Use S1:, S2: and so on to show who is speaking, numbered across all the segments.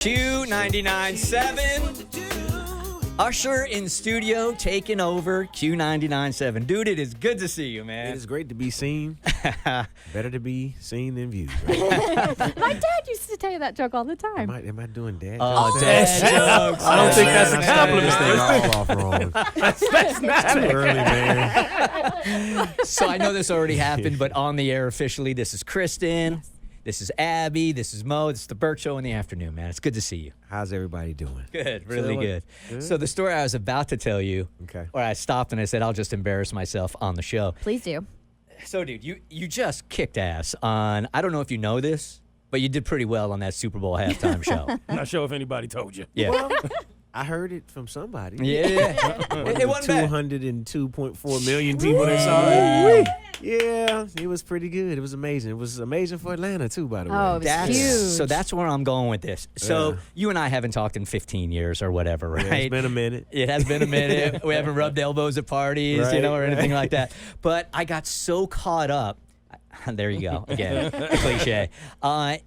S1: Q99.7. Usher in studio taking over Q99.7. Dude, it is good to see you, man.
S2: It is great to be seen. Better to be seen than viewed. Right?
S3: My dad used to tell you that joke all the time.
S2: Am I doing dad?
S1: Oh, dad jokes.
S4: I don't think that's a compliment.
S2: All off wrong.
S4: That's not
S2: Too early, man.
S1: So I know this already happened, but on the air officially, this is Kristen. Yes. This is Abby. This is Mo. This is the Bert Show in the afternoon, man. It's good to see you.
S2: How's everybody doing?
S1: Good, really good. So the story I was about to tell you, or I stopped and I said, I'll just embarrass myself on the show.
S3: Please do.
S1: So, dude, you just kicked ass on, I don't know if you know this, but you did pretty well on that Super Bowl halftime show.
S4: I'm not sure if anybody told you.
S1: Yeah.
S2: Well, I heard it from somebody.
S1: Yeah. It wasn't bad.
S2: 202.4 million people that saw it. Yeah, it was pretty good. It was amazing. It was amazing for Atlanta, too, by the way.
S3: Oh, it was huge.
S1: So that's where I'm going with this. So you and I haven't talked in 15 years or whatever, right?
S2: Yeah, it's been a minute.
S1: It has been a minute. We haven't rubbed elbows at parties, or anything like that. But I got so caught up. There you go. Again, cliche.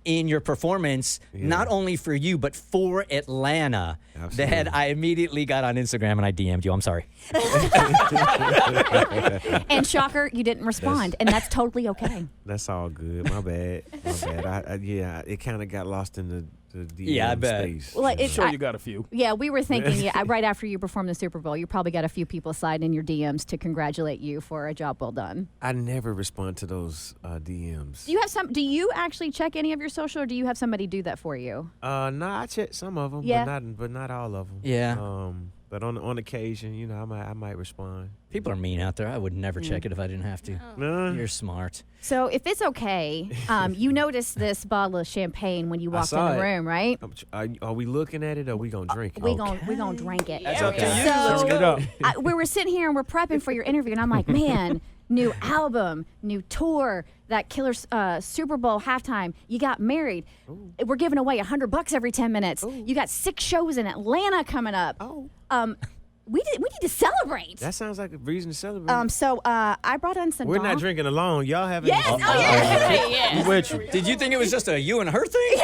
S1: In your performance, not only for you, but for Atlanta, that I immediately got on Instagram and I DM'd you. I'm sorry.
S3: And shocker, you didn't respond, and that's totally okay.
S2: That's all good. My bad. It kind of got lost in the DM
S1: I bet.
S2: space.
S3: Well,
S4: I'm sure you got a few.
S3: Yeah, we were thinking right after you performed the Super Bowl, you probably got a few people sliding in your DMs to congratulate you for a job well done.
S2: I never respond to those DMs.
S3: Do you actually check any of your social, or do you have somebody do that for you?
S2: No, I check some of them, but not all of them.
S1: Yeah.
S2: But on occasion, I might respond.
S1: People are mean out there. I would never check it if I didn't have to. You're smart.
S3: So if it's okay, you noticed this bottle of champagne when you walked in the room, right?
S2: Are we looking at it, or we gonna drink it?
S3: We gonna drink it.
S1: That's up to you.
S3: So we were sitting here and we're prepping for your interview, and I'm like, man, new album, new tour, that killer Super Bowl halftime. You got married. Ooh. We're giving away $100 every 10 minutes. Ooh. You got 6 shows in Atlanta coming up.
S2: Oh.
S3: We need to celebrate.
S2: That sounds like a reason to celebrate.
S3: So I brought in some.
S2: We're not drinking alone. Y'all have.
S3: Yes.
S4: You with you.
S1: Did you think it was just a you and her thing?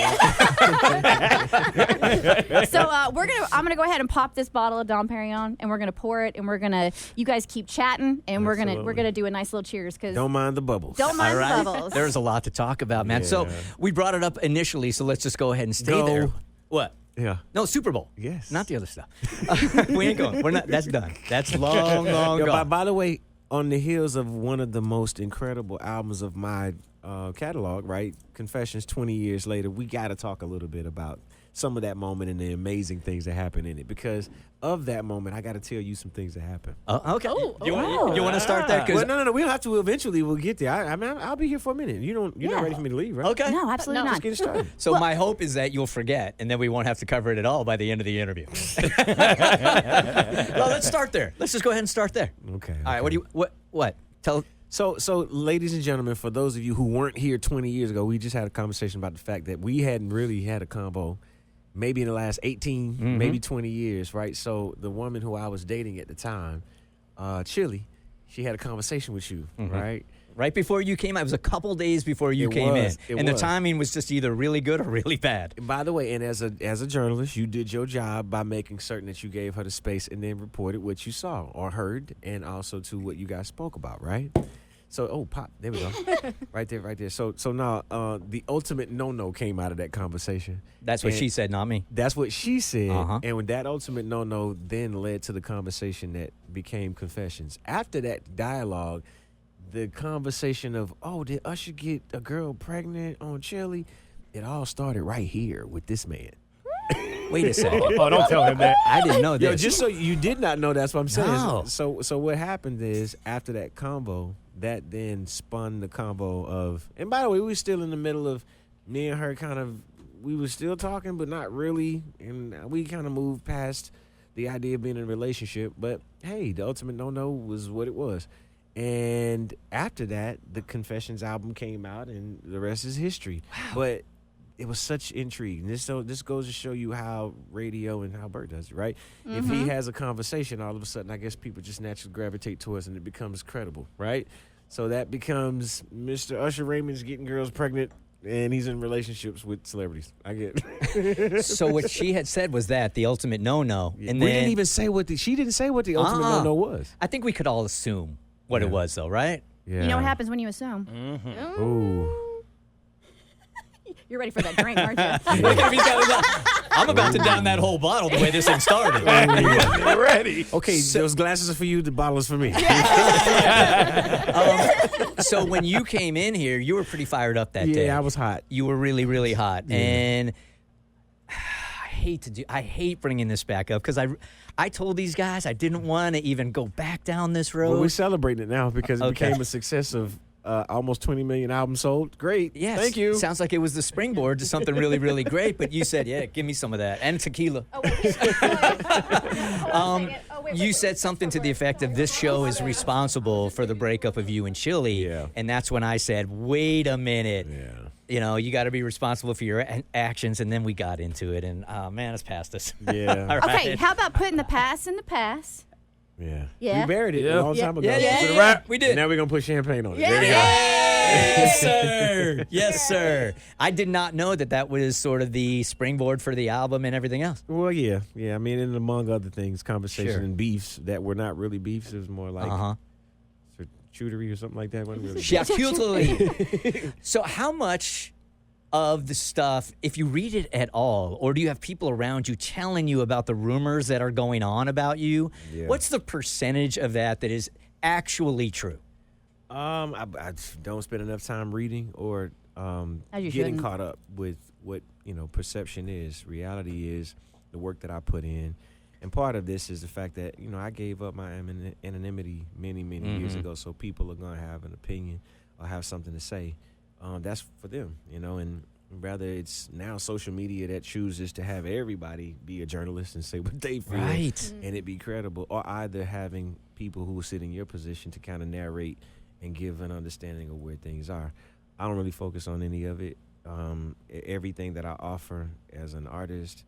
S3: So I'm gonna go ahead and pop this bottle of Dom Perignon, and we're gonna pour it, and you guys keep chatting, and we're gonna do a nice little cheers, because
S2: don't mind the bubbles.
S3: Don't mind
S1: All right.
S3: the bubbles.
S1: There's a lot to talk about, man. So we brought it up initially, so let's just go ahead and stay there. What?
S2: Yeah.
S1: No, Super Bowl.
S2: Yes.
S1: Not the other stuff. We ain't going. We're not. That's done. That's long gone.
S2: By the way, on the heels of one of the most incredible albums of my catalog, right? Confessions 20 years later, we got to talk a little bit about some of that moment and the amazing things that happened in it. Because of that moment, I got to tell you some things that happened.
S1: Okay. You want to start there?
S2: Well, no. We don't have to. Eventually, we'll get there. I'll be here for a minute. You're not ready for me to leave, right?
S1: Okay.
S3: No, absolutely not.
S2: Let's get it started.
S1: So my hope is that you'll forget, and then we won't have to cover it at all by the end of the interview. Well, let's start there. Let's just go ahead and start there.
S2: Okay.
S1: All right. What? Tell.
S2: So, ladies and gentlemen, for those of you who weren't here 20 years ago, we just had a conversation about the fact that we hadn't really had a combo maybe in the last 18, maybe 20 years, right? So the woman who I was dating at the time, Chili, she had a conversation with you, right?
S1: Right before you came out. It was a couple days before you came in. And the timing was just either really good or really bad.
S2: By the way, and as a journalist, you did your job by making certain that you gave her the space and then reported what you saw or heard, and also to what you guys spoke about, right? So, pop, there we go. right there. So now the ultimate no-no came out of that conversation.
S1: That's what she said, not me.
S2: That's what she said. And when that ultimate no-no then led to the conversation that became Confessions. After that dialogue, the conversation of, did Usher get a girl pregnant on Chili? It all started right here with this man.
S1: Wait a second.
S4: Oh, don't tell him that.
S1: I didn't know this.
S2: Yo, just so you did not know, that's what I'm saying.
S1: No.
S2: So what happened is, after that combo, that then spun the combo of, and by the way, we were still in the middle of me and her we were still talking, but not really. And we kind of moved past the idea of being in a relationship. But hey, the ultimate no-no was what it was. And after that, the Confessions album came out, and the rest is history. Wow. But it was such intrigue. And this goes to show you how radio and how Bert does it, right? If he has a conversation, all of a sudden, I guess people just naturally gravitate towards, and it becomes credible, right? So that becomes Mr. Usher Raymond's getting girls pregnant And he's in relationships with celebrities. I get it.
S1: So what she had said was that the ultimate no-no. And
S2: we
S1: then,
S2: didn't even say she didn't say what the ultimate no-no was.
S1: I think we could all assume what it was, though, right?
S2: Yeah.
S3: You know what happens when you assume?
S2: Mm-hmm. Ooh.
S3: You're ready for that drink, aren't you?
S1: I'm about to down that whole bottle the way this thing started.
S4: Ready.
S2: Okay, those glasses are for you, the bottle is for me.
S1: So when you came in here, you were pretty fired up that day.
S2: Yeah, I was hot.
S1: You were really, really hot. Yeah. And I hate bringing this back up because I told these guys I didn't want to even go back down this road.
S2: Well, we're celebrating it now because it became a success of almost 20 million albums sold. Great.
S1: Yes.
S2: Thank you.
S1: Sounds like it was the springboard to something really, really great. But you said, yeah, give me some of that. And tequila. You said something to the effect of this show is responsible for the breakup of you and Chili.
S2: Yeah.
S1: And that's when I said, wait a minute.
S2: Yeah.
S1: You know, you got to be responsible for your actions. And then we got into it. And, man, it's past us.
S2: Yeah.
S1: All right.
S3: Okay, how about putting the past in the past?
S2: Yeah.
S3: Yeah.
S2: We buried it a long time ago.
S1: Yeah. We did.
S2: Now we're going to put champagne on it.
S3: Yeah.
S2: There you go.
S1: Yes, sir. Yes, sir. I did not know that was sort of the springboard for the album and everything else.
S2: Well, yeah. Yeah. I mean, and among other things, conversation
S1: Sure.
S2: and beefs that were not really beefs. It was more like charcuterie or something like that. Wasn't really
S1: Charcuterie. So how much of the stuff, if you read it at all, or do you have people around you telling you about the rumors that are going on about you?
S2: Yeah.
S1: What's the percentage of that is actually true?
S2: I don't spend enough time reading or getting
S3: shouldn't.
S2: caught up with what perception is. Reality is the work that I put in, and part of this is the fact that I gave up my anonymity many years ago, so people are gonna have an opinion or have something to say. That's for them, and rather it's now social media that chooses to have everybody be a journalist and say what they feel,
S1: Right.
S2: and it be credible, or either having people who sit in your position to kind of narrate and give an understanding of where things are. I don't really focus on any of it. Everything that I offer as an artist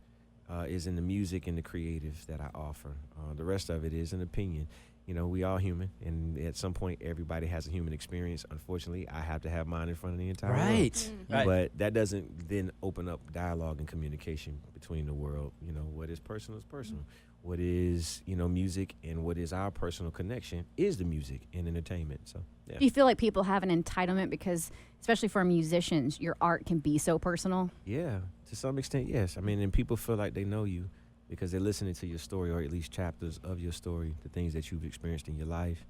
S2: is in the music and the creative that I offer. The rest of it is an opinion. We all human, and at some point, everybody has a human experience. Unfortunately, I have to have mine in front of the entire world.
S1: Right.
S2: But that doesn't then open up dialogue and communication between the world. What is personal is personal. What is, music and what is our personal connection is the music and entertainment. So, yeah.
S3: Do you feel like people have an entitlement because, especially for musicians, your art can be so personal?
S2: Yeah, to some extent, yes. I mean, and people feel like they know you because they're listening to your story, or at least chapters of your story, the things that you've experienced in your life,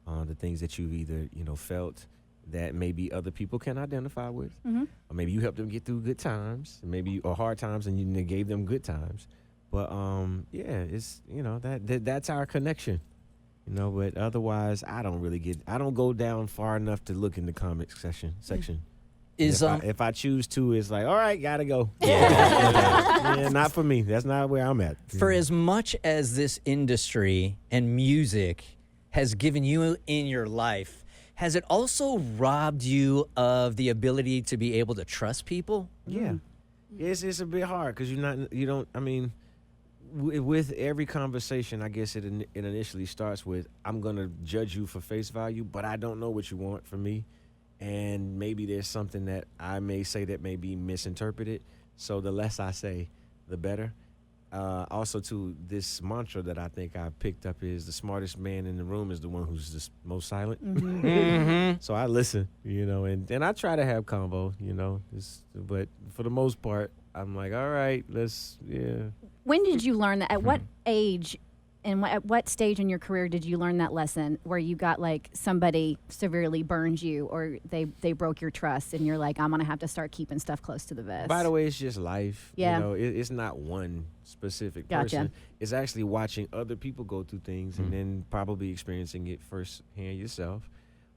S2: the things that you've either, felt that maybe other people can identify with, or maybe you helped them get through good times, or hard times, and you gave them good times. But it's that's our connection, But otherwise, I don't go down far enough to look in the comics section. If I choose to, it's like, all right, gotta go. Yeah, not for me. That's not where I'm at.
S1: For as much as this industry and music has given you in your life, has it also robbed you of the ability to be able to trust people?
S2: Yeah. It's a bit hard because with every conversation, I guess it initially starts with, I'm going to judge you for face value, but I don't know what you want from me. And maybe there's something that I may say that may be misinterpreted. So the less I say, the better. Also, too, this mantra that I think I picked up is the smartest man in the room is the one who's the most silent. So I listen, and I try to have convo, but for the most part, I'm like, all right,
S3: When did you learn that? At what age and at what stage in your career did you learn that lesson where you got like somebody severely burned you or they broke your trust and you're like, I'm going to have to start keeping stuff close to the vest?
S2: By the way, it's just life.
S3: Yeah.
S2: It's not one specific
S3: Gotcha.
S2: person. It's actually watching other people go through things and then probably experiencing it firsthand yourself.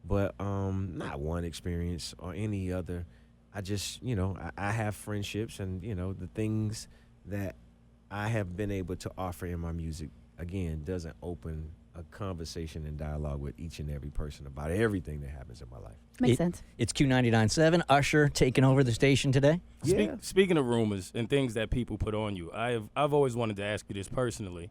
S2: But not one experience or any other. I just, I have friendships and, the things that I have been able to offer in my music, again, doesn't open a conversation and dialogue with each and every person about everything that happens in my life.
S3: Makes sense.
S1: It's Q99.7. Usher taking over the station today.
S2: Yeah.
S4: Speaking of rumors and things that people put on you, I've always wanted to ask you this personally.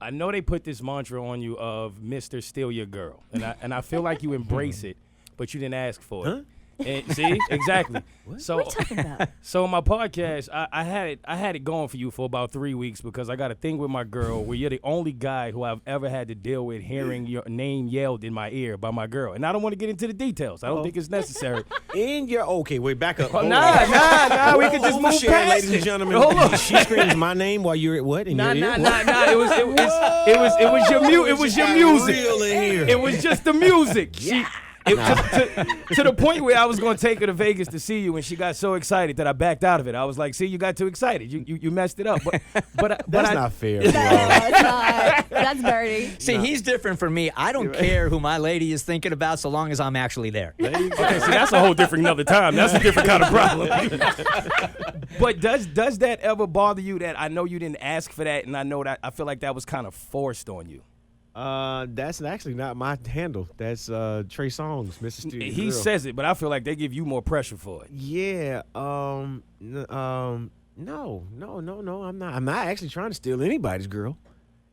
S4: I know they put this mantra on you of Mr. Steal Your Girl, and I feel like you embrace it, but you didn't ask for it. And see, exactly. So,
S3: What are you talking about?
S4: so my podcast, I had it going for you for about 3 weeks because I got a thing with my girl where you're the only guy who I've ever had to deal with hearing your name yelled in my ear by my girl, and I don't want to get into the details. I don't think it's necessary.
S2: Okay, wait, back up. Hold on.
S4: Nah. We can just move
S2: Overshare,
S4: past
S2: ladies
S4: it.
S2: and gentlemen.
S4: Hold on.
S2: She screams my name while you're at what? In your ear?
S4: Nah. It was your music.
S2: Real in here.
S4: It was just the music. To the point where I was going to take her to Vegas to see you, and she got so excited that I backed out of it. I was like, "See, you got too excited. You messed it up." But
S2: That's
S4: I,
S2: not fair.
S3: No,
S2: bro.
S3: it's not. That's dirty.
S1: See, he's different from me. I don't care who my lady is thinking about so long as I'm actually there.
S4: Okay, see, that's a whole different another time. That's a different kind of problem. But does that ever bother you that I know you didn't ask for that, and I know that I feel like that was kind of forced on you?
S2: That's actually not my handle. That's Trey Songz, Mr. Studio
S4: He
S2: Grill.
S4: says it, but I feel like they give you more pressure for it.
S2: Yeah. No. I'm not. I'm not actually trying to steal anybody's girl.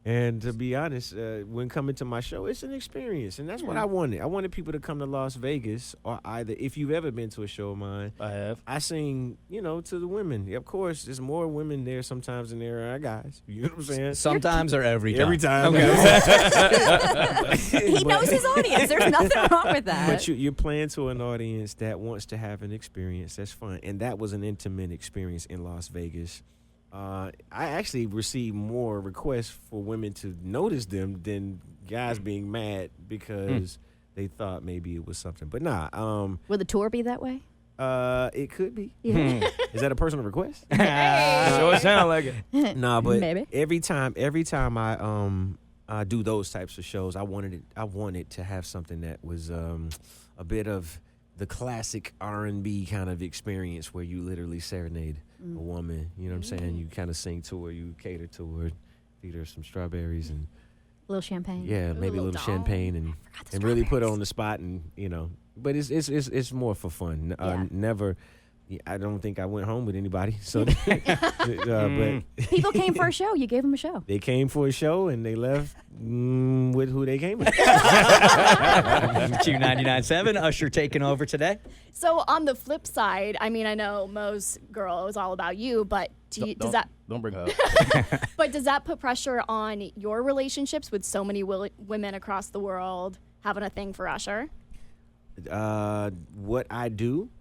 S2: And to be honest, when coming to my show, it's an experience, and that's what I wanted. I wanted people to come to Las Vegas, or either if you've ever been to a show of mine,
S4: I have.
S2: I sing, to the women. Of course, there's more women there sometimes than there are guys. You know what I'm saying?
S1: Sometimes or every time?
S2: Every time.
S3: He knows his audience. There's nothing wrong with that.
S2: But you're playing to an audience that wants to have an experience. That's fun. And that was an intimate experience in Las Vegas. I actually received more requests for women to notice them than guys being mad because they thought maybe it was something. But nah,
S3: Will the tour be that way?
S2: it could be.
S3: Yeah.
S2: Is that a personal request?
S4: Sure sound like it.
S2: Nah, but
S3: Maybe.
S2: every time I do those types of shows, I wanted to have something that was a bit of the classic R&B kind of experience where you literally serenade a woman. You know what I'm saying? You kind of sing to her, you cater to her, feed her some strawberries and
S3: A little champagne.
S2: yeah, maybe a little
S3: dog.
S2: champagne and really put her on the spot and But it's more for fun.
S3: Yeah.
S2: Never. I don't think I went home with anybody. So, but
S3: People came for a show. You gave them a show.
S2: they came for a show and they left with who they came with.
S1: Q99.7, Usher taking over today.
S5: So on the flip side, I mean, I know Mo's girl is all about you, but
S4: Don't bring her up.
S5: but does that put pressure on your relationships with so many women across the world having a thing for Usher?
S2: What I do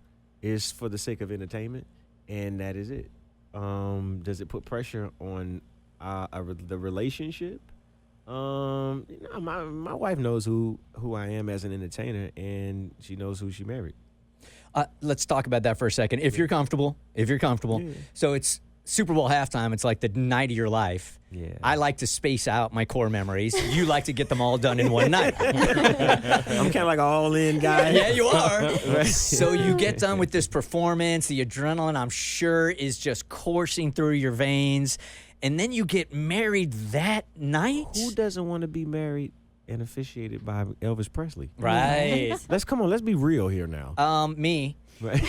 S2: is for the sake of entertainment, and that is it. Does it put pressure on the relationship? My wife knows who I am as an entertainer, and she knows who she married.
S1: Let's talk about that for a second. If you're comfortable.
S2: Yeah.
S1: So it's Super Bowl halftime. It's like the night of your life.
S2: Yeah.
S1: I like to space out my core memories. You like to get them all done in one night.
S2: I'm kind of like an all-in guy.
S1: Yeah, you are. So you get done with this performance. The adrenaline, I'm sure, is just coursing through your veins. And then you get married that night?
S2: Who doesn't want to be married and officiated by Elvis Presley?
S1: Right.
S2: Let's be real here now.
S1: Me.
S2: Right.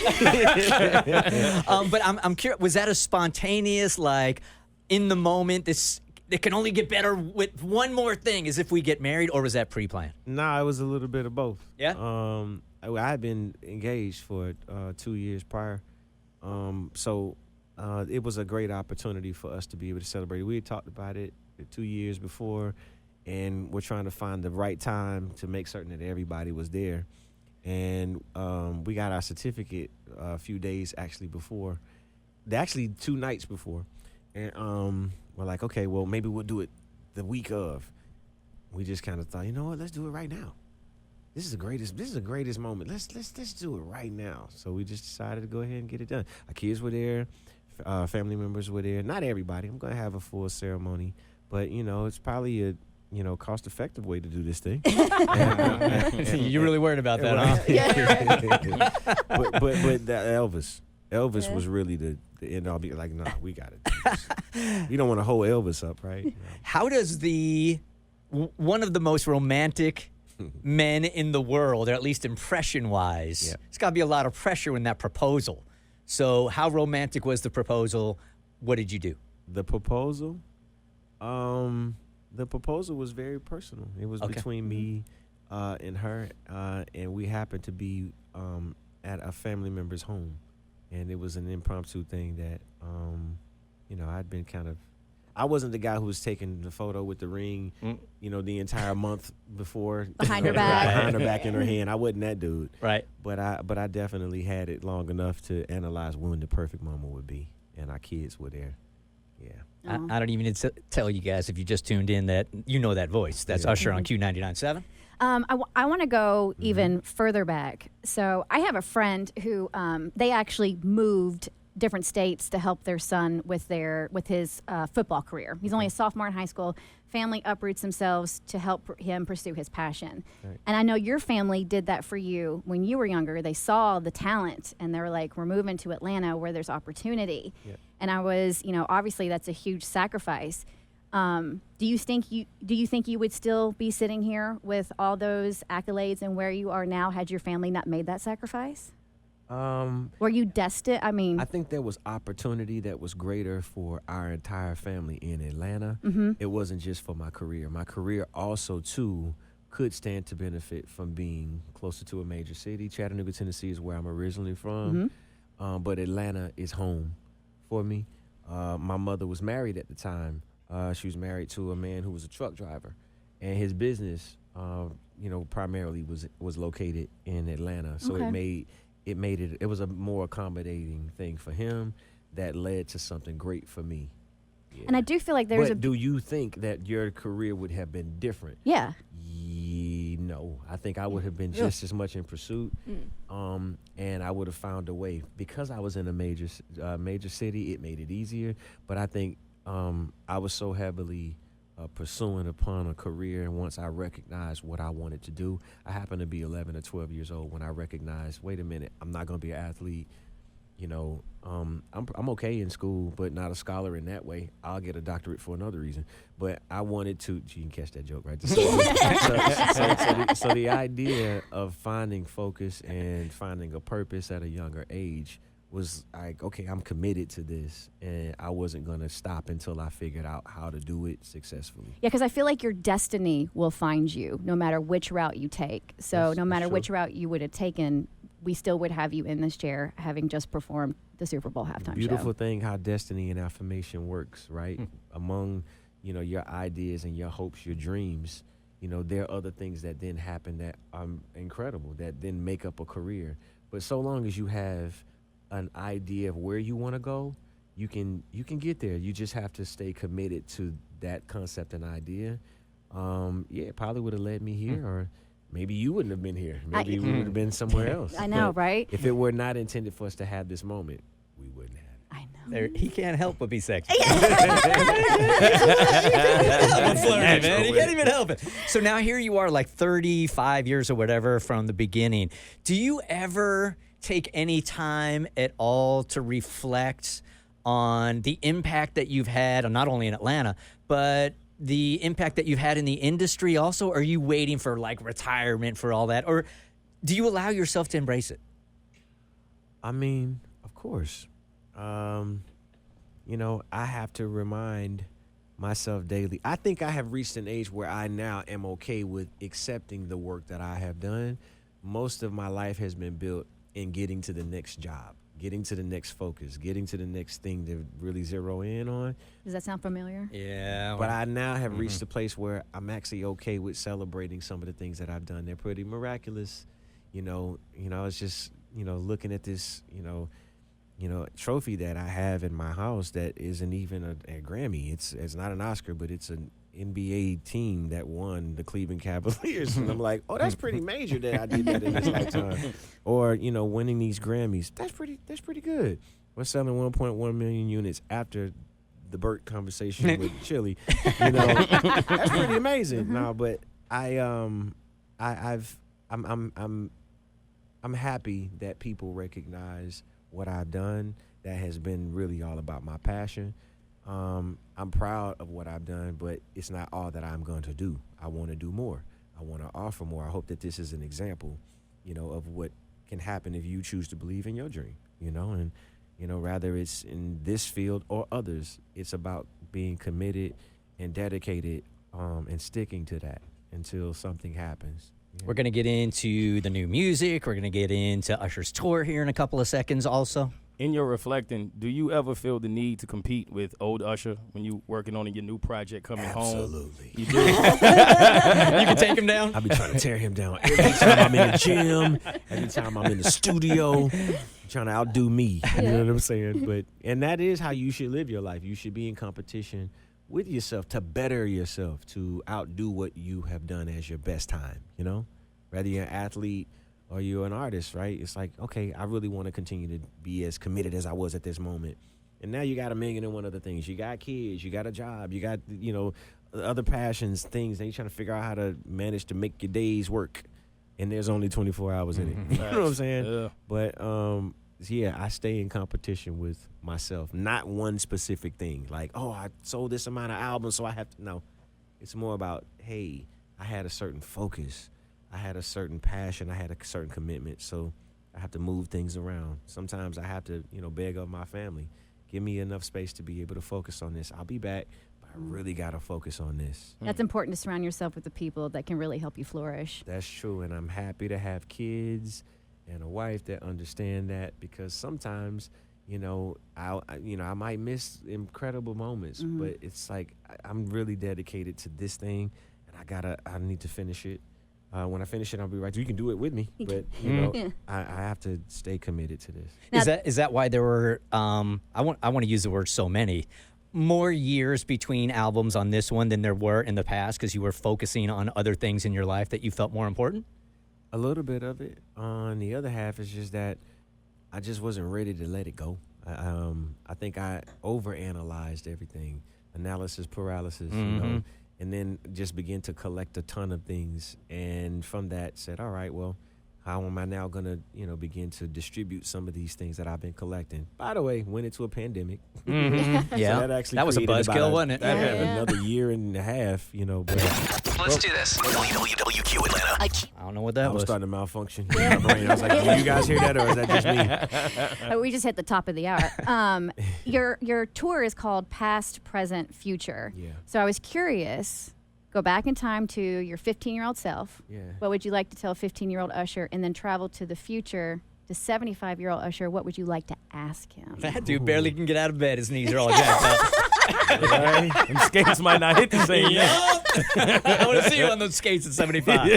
S1: But I'm curious, was that a spontaneous, like, in the moment, it can only get better with one more thing, as if we get married, or was that pre-planned?
S2: Nah, it was a little bit of both.
S1: Yeah?
S2: I had been engaged for 2 years prior. So it was a great opportunity for us to be able to celebrate. We had talked about it 2 years before, and we're trying to find the right time to make certain that everybody was there. And we got our certificate a few days before. Actually, 2 nights before. And we're like, okay, well, maybe we'll do it the week of. We just kind of thought, you know what, let's do it right now. This is the greatest moment. Let's do it right now. So we just decided to go ahead and get it done. Our kids were there, family members were there. Not everybody. I'm gonna have a full ceremony, but it's probably a cost-effective way to do this thing.
S1: You really worried about that, huh?
S2: But Elvis was really the end all. Be like, no, we got it. You don't want to hold Elvis up, right?
S1: How does one of the most romantic men in the world, or at least impression-wise, it's got to be a lot of pressure in that proposal. So how romantic was the proposal? What did you do?
S2: The proposal? The proposal was very personal. It was between me and her, and we happened to be at a family member's home, and it was an impromptu thing that I'd been kind of. I wasn't the guy who was taking the photo with the ring, the entire month before
S3: behind her back,
S2: behind her back in her hand. I wasn't that dude,
S1: Right.
S2: But I definitely had it long enough to analyze when the perfect moment would be, and our kids were there. Yeah.
S1: I don't even need to tell you guys if you just tuned in that you know that voice. That's Usher on Q99.7.
S3: I want to go even further back. So I have a friend who they actually moved different states to help their son with his football career. He's only a sophomore in high school. Family uproots themselves to help him pursue his passion. Right. And I know your family did that for you when you were younger. They saw the talent and they were like, we're moving to Atlanta where there's opportunity. Yep. And I was, obviously that's a huge sacrifice. Do you think you would still be sitting here with all those accolades and where you are now had your family not made that sacrifice? Were you destined? I
S2: think there was opportunity that was greater for our entire family in Atlanta. It wasn't just for my career. My career also, too, could stand to benefit from being closer to a major city. Chattanooga, Tennessee is where I'm originally from, but Atlanta is home for me. My mother was married at the time. She was married to a man who was a truck driver, and his business, primarily was located in Atlanta. So it was a more accommodating thing for him that led to something great for me. Yeah.
S3: And I do feel like
S2: do you think that your career would have been different?
S3: Yeah.
S2: No, I think I would have been just as much in pursuit, and I would have found a way. Because I was in a major city, it made it easier. But I think I was so heavily pursuing upon a career, and once I recognized what I wanted to do, I happened to be 11 or 12 years old when I recognized, wait a minute, I'm not going to be an athlete. I'm okay in school, but not a scholar in that way. I'll get a doctorate for another reason. But I wanted to. You can catch that joke, right? So the idea of finding focus and finding a purpose at a younger age was like, okay, I'm committed to this, and I wasn't going to stop until I figured out how to do it successfully.
S3: Yeah, because I feel like your destiny will find you no matter which route you take. So no matter which route you would have taken, we still would have you in this chair having just performed the Super Bowl halftime show.
S2: Beautiful thing how destiny and affirmation works, right? Among, your ideas and your hopes, your dreams, there are other things that then happen that are incredible, that then make up a career. But so long as you have an idea of where you want to go, you can get there. You just have to stay committed to that concept and idea. It probably would have led me here, or maybe you wouldn't have been here. Maybe we would have been somewhere else.
S3: I know, right?
S2: If it were not intended for us to have this moment, we wouldn't have it.
S3: I know.
S1: He can't help but be sexy. He can't even help it. So now here you are, like 35 years or whatever from the beginning. Do you ever take any time at all to reflect on the impact that you've had, not only in Atlanta, but the impact that you've had in the industry also? Are you waiting for like retirement for all that? Or do you allow yourself to embrace it?
S2: Of course. I have to remind myself daily. I think I have reached an age where I now am okay with accepting the work that I have done. Most of my life has been built in getting to the next job, getting to the next focus, getting to the next thing to really zero in on.
S3: Does that sound familiar?
S1: Yeah.
S2: But I now have reached a place where I'm actually okay with celebrating some of the things that I've done. They're pretty miraculous. It's just, looking at this, trophy that I have in my house that isn't even a Grammy. It's not an Oscar, but it's an NBA team that won the Cleveland Cavaliers. And I'm like, oh, that's pretty major that I did that in this lifetime. Or, winning these Grammys. That's pretty good. We're selling 1.1 million units after the Bert conversation with Chili. That's pretty amazing. No, but I'm happy that people recognize what I've done. That has been really all about my passion. I'm proud of what I've done, but it's not all that I'm going to do. I want to do more. I want to offer more. I hope that this is an example, of what can happen if you choose to believe in your dream, and, rather it's in this field or others, it's about being committed and dedicated, and sticking to that until something happens.
S1: We're going to get into the new music. We're going to get into Usher's tour here in a couple of seconds also.
S4: In your reflecting, do you ever feel the need to compete with old Usher when you working on your new project coming home?
S2: Absolutely.
S4: You do?
S1: You can take him down?
S2: I be trying to tear him down every time I'm in the gym, every time I'm in the studio, trying to outdo me. You know what I'm saying? And that is how you should live your life. You should be in competition with yourself to better yourself, to outdo what you have done as your best time, you know? Whether you're an athlete or you're an artist, right? It's like, okay, I really want to continue to be as committed as I was at this moment. And now you got 1,000,001 other things. You got kids, you got a job, you got, other passions, things, and you're trying to figure out how to manage to make your days work. And there's only 24 hours in it. You know what I'm saying?
S4: Yeah.
S2: But, I stay in competition with myself. Not one specific thing. Like, oh, I sold this amount of albums, so I have to. No. It's more about, hey, I had a certain focus. I had a certain passion. I had a certain commitment. So I have to move things around. Sometimes I have to, beg of my family. Give me enough space to be able to focus on this. I'll be back, but I really got to focus on this.
S3: That's important to surround yourself with the people that can really help you flourish.
S2: That's true. And I'm happy to have kids and a wife that understand that, because sometimes, I might miss incredible moments, but it's like I'm really dedicated to this thing, and I need to finish it. When I finish it, I'll be right. You can do it with me, but I have to stay committed to this.
S3: Now,
S1: Is that why there were I want to use the word so many more years between albums on this one than there were in the past, because you were focusing on other things in your life that you felt more important?
S2: A little bit of it. On the other half, is just that I just wasn't ready to let it go. I think I overanalyzed everything, analysis paralysis, and then just began to collect a ton of things. And from that said, all right, well, how am I now going to, begin to distribute some of these things that I've been collecting? By the way, went into a pandemic.
S1: Yeah,
S2: So that actually
S1: was a
S2: created
S1: buzzkill,
S2: about
S1: wasn't it?
S2: Another year and a half, But
S6: Let's do this. WWQ Atlanta.
S1: I don't know what that
S2: I was
S1: was.
S2: starting to malfunction in my brain. I was like, do you guys hear that, or is that just me?
S3: we just hit the top of the hour. Your tour is called Past, Present, Future.
S2: Yeah.
S3: So I was curious. Go back in time to your 15-year-old self.
S2: Yeah.
S3: What would you like to tell 15-year-old Usher? And then travel to the future to 75-year-old Usher. What would you like to ask him?
S1: That dude barely can get out of bed. His knees are all jacked up.
S4: Right? Them skates might not hit the same.
S1: I want to see you on those skates at 75.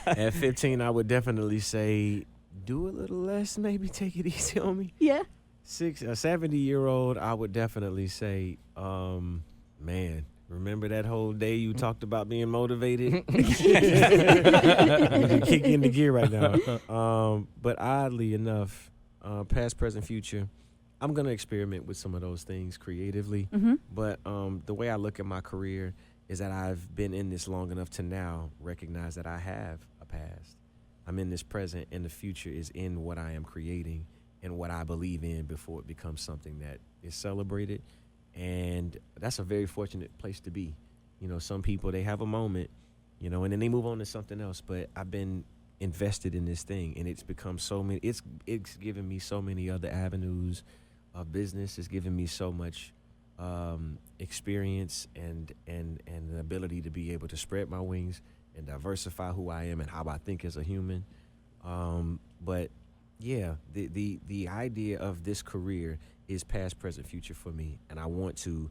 S2: At 15, I would definitely say, do a little less, maybe take it easy on me.
S3: Yeah.
S2: A 70-year-old, I would definitely say, man, remember that whole day you talked about being motivated? You can kick into gear right now. But oddly enough, past, present, future, I'm going to experiment with some of those things creatively. But the way I look at my career is that I've been in this long enough to now recognize that I have a past. I'm in this present, and the future is in what I am creating and what I believe in before it becomes something that is celebrated. And that's a very fortunate place to be. Some people, they have a moment, and then they move on to something else. But I've been invested in this thing, and it's become so many. It's given me so many other avenues of business. It's given me so much experience and the ability to be able to spread my wings and diversify who I am and how I think as a human. But yeah, the idea of this career is past, present, future for me. And I want to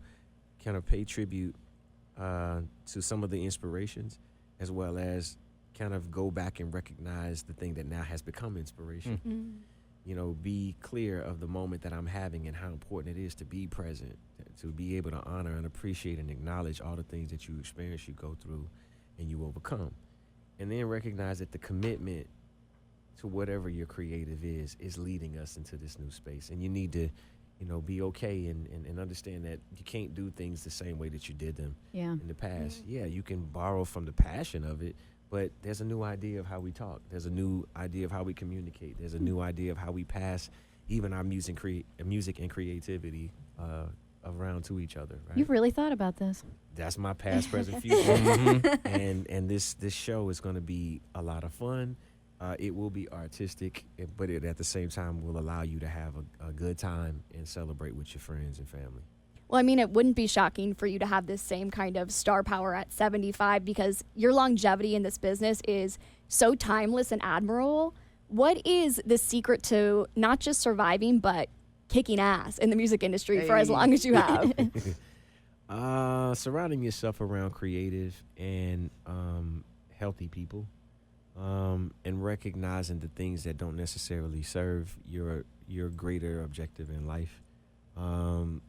S2: kind of pay tribute to some of the inspirations, as well as kind of go back and recognize the thing that now has become inspiration. Be clear of the moment that I'm having and how important it is to be present, to be able to honor and appreciate and acknowledge all the things that you experience, you go through, and you overcome. And then recognize that the commitment to whatever your creative is leading us into this new space. And you need to, be okay and understand that you can't do things the same way that you did them in the past. Yeah, you can borrow from the passion of it, but there's a new idea of how we talk. There's a new idea of how we communicate. There's a new idea of how we pass even our music and creativity around to each other. Right?
S3: You've really thought about this.
S2: That's my past, present, future. And this show is going to be a lot of fun. It will be artistic, but it at the same time will allow you to have a good time and celebrate with your friends and family.
S5: Well, I mean, it wouldn't be shocking for you to have this same kind of star power at 75 because your longevity in this business is so timeless and admirable. What is the secret to not just surviving, but kicking ass in the music industry for as long as you have?
S2: Surrounding yourself around creative and healthy people, and recognizing the things that don't necessarily serve your greater objective in life. I've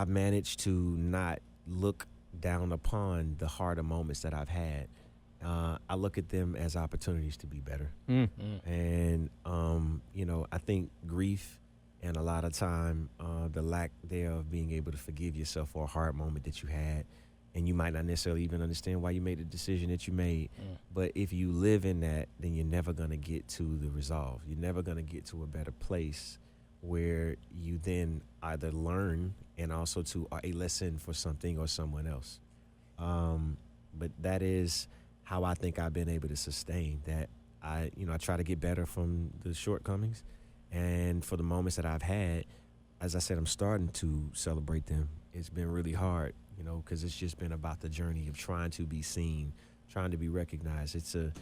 S2: managed to not look down upon the harder moments that I've had. I look at them as opportunities to be better. And, I think grief and a lot of time, the lack thereof being able to forgive yourself for a hard moment that you had, and you might not necessarily even understand why you made the decision that you made. But if you live in that, then you're never going to get to the resolve. You're never going to get to a better place where you then either learn and also to a lesson for something or someone else. But that is how I think I've been able to sustain that. I try to get better from the shortcomings, and for the moments that I've had, as I said, I'm starting to celebrate them. It's been really hard, because it's just been about the journey of trying to be seen, trying to be recognized. It's an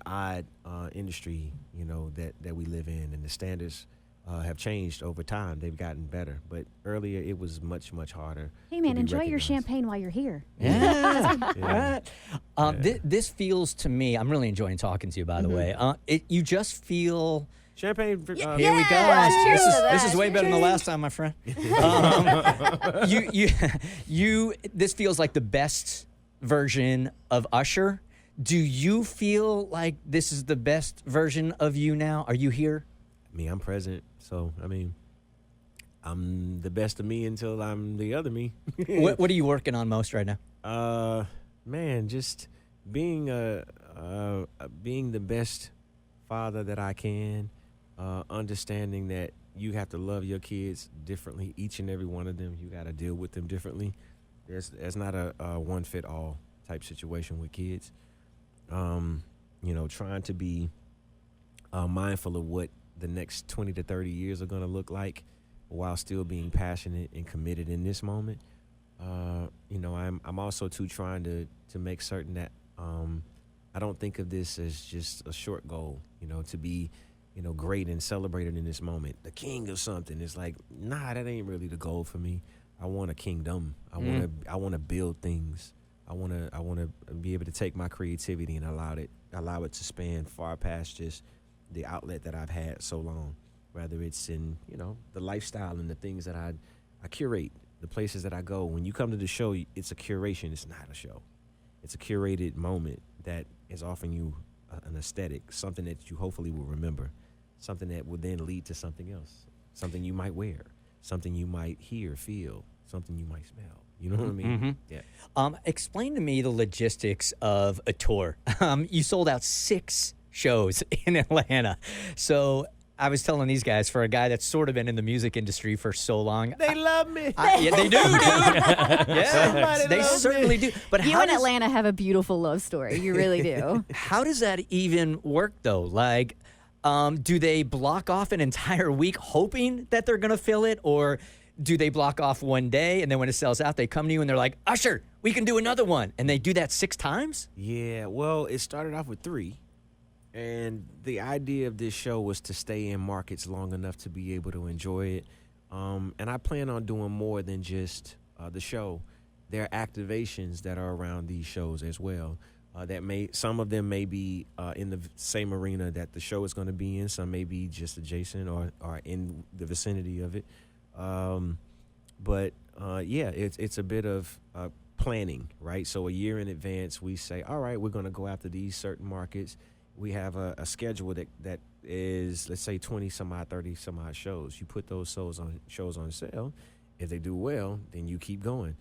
S2: odd industry, that we live in, and the standards have changed over time. They've gotten better, but earlier it was much, much harder.
S3: Hey, man,
S2: to be
S3: enjoy your
S2: recognized.
S3: champagne while you're here.
S1: Yeah. This feels to me, I'm really enjoying talking to you, by the way. You just feel...
S2: Champagne.
S1: Here we go.
S3: Cheers to that.
S1: This is way better than the last time, my friend. This feels like the best version of Usher. Do you feel like this is the best version of you now? Are you here?
S2: I'm present. So, I'm the best of me until I'm the other me.
S1: What are you working on most right now?
S2: Just being being the best father that I can, understanding that you have to love your kids differently, each and every one of them. You got to deal with them differently. There's not a one-fit-all type situation with kids. Trying to be mindful of what the next 20 to 30 years are going to look like while still being passionate and committed in this moment. I'm also trying to make certain that I don't think of this as just a short goal, to be, great and celebrated in this moment. The king of something. It's like, nah, that ain't really the goal for me. I want a kingdom. I want to build things. I want to be able to take my creativity and allow it to span far past just the outlet that I've had so long. Whether it's in, the lifestyle and the things that I curate, the places that I go. When you come to the show, it's a curation. It's not a show. It's a curated moment that is offering you an aesthetic, something that you hopefully will remember, something that will then lead to something else, something you might wear, something you might hear, feel, something you might smell. You know what I mean? Yeah.
S1: Explain to me the logistics of a tour. You sold out 6 shows in Atlanta. So I was telling these guys, for a guy that's sort of been in the music industry for so long.
S2: They love me.
S1: Yeah, they do, dude. Yeah, they certainly do. But
S3: You and Atlanta have a beautiful love story. You really do.
S1: How does that even work, though? Like, do they block off an entire week hoping that they're going to fill it? Or do they block off one day, and then when it sells out, they come to you and they're like, Usher, we can do another one. And they do that 6 times?
S2: Yeah, well, it started off with 3. And the idea of this show was to stay in markets long enough to be able to enjoy it. And I plan on doing more than just the show. There are activations that are around these shows as well. Some of them may be in the same arena that the show is going to be in. Some may be just adjacent or in the vicinity of it. It's a bit of planning, right? So a year in advance, we say, all right, we're going to go after these certain markets. We have a schedule that is, let's say, 20 some odd, 30 some odd shows. You put those shows on sale. If they do well, then you keep going.